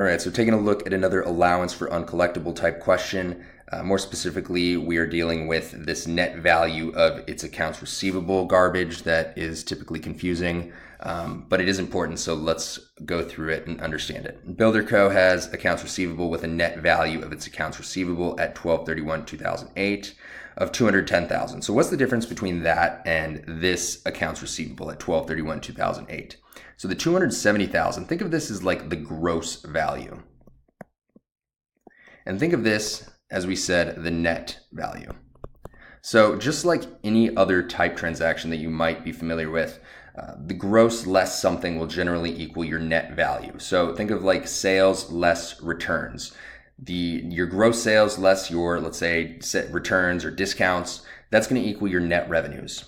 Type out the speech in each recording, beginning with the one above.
All right, so taking a look at another allowance for uncollectible type question. More specifically, we are dealing with this net value of its accounts receivable garbage that is typically confusing, but it is important, so let's go through it and understand it. Builder Co. has accounts receivable with a net value of its accounts receivable at 12/31/2008 of $210,000. So what's the difference between that and this accounts receivable at 12/31/2008? So the $270,000, think of this as like the gross value. And think of this, as we said, the net value. So just like any other type transaction that you might be familiar with, the gross less something will generally equal your net value. So think of like sales less returns. Your gross sales less your, let's say, set returns or discounts, that's going to equal your net revenues.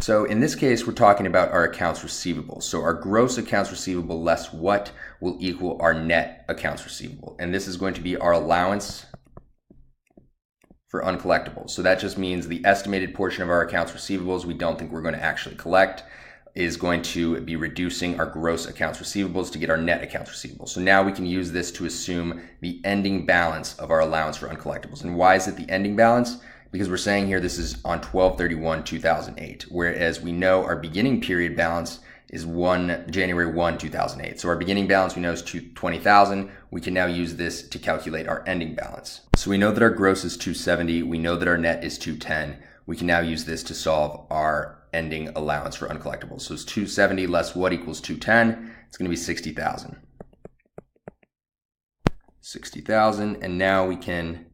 So in this case, we're talking about our accounts receivable. So our gross accounts receivable less what will equal our net accounts receivable. And this is going to be our allowance for uncollectibles. So that just means the estimated portion of our accounts receivables we don't think we're going to actually collect is going to be reducing our gross accounts receivables to get our net accounts receivables. So now we can use this to assume the ending balance of our allowance for uncollectibles. And why is it the ending balance? Because we're saying here this is on 12/31/2008, whereas we know our beginning period balance is January 1, 2008. So our beginning balance we know is $20,000. We can now use this to calculate our ending balance. So we know that our gross is $270. We know that our net is $210. We can now use this to solve our ending allowance for uncollectibles. So it's $270 less what equals $210? It's going to be $60,000. $60,000, and now we can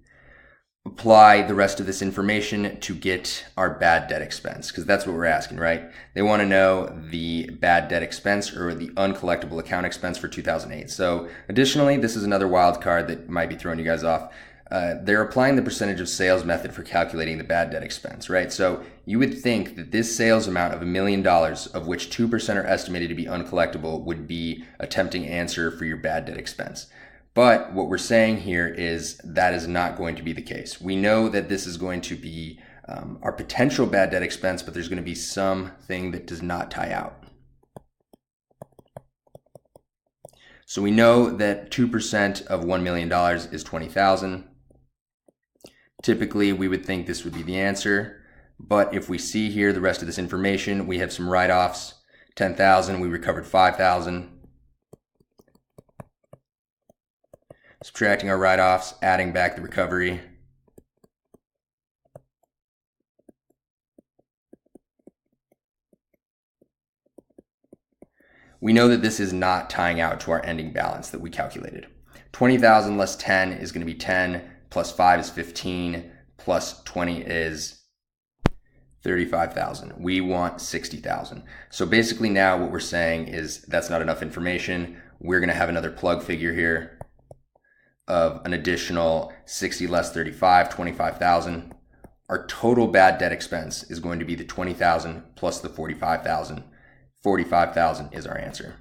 apply the rest of this information to get our bad debt expense, because that's what we're asking, right? They want to know the bad debt expense or the uncollectible account expense for 2008. So additionally, this is another wild card that might be throwing you guys off. They're applying the percentage of sales method for calculating the bad debt expense, right? So you would think that this sales amount of $1 million, of which 2% are estimated to be uncollectible, would be a tempting answer for your bad debt expense. But what we're saying here is that is not going to be the case. We know that this is going to be our potential bad debt expense, but there's going to be something that does not tie out. So we know that 2% of $1 million is $20,000. Typically, we would think this would be the answer. But if we see here the rest of this information, we have some write-offs. $10,000, we recovered $5,000. Subtracting our write-offs, adding back the recovery. We know that this is not tying out to our ending balance that we calculated. 20,000 less 10 is going to be 10, plus 5 is 15, plus 20 is 35,000. We want 60,000. So basically now what we're saying is that's not enough information. We're going to have another plug figure here of an additional 60 less 35, 25,000. Our total bad debt expense is going to be the 20,000 plus the 45,000. 45,000 is our answer.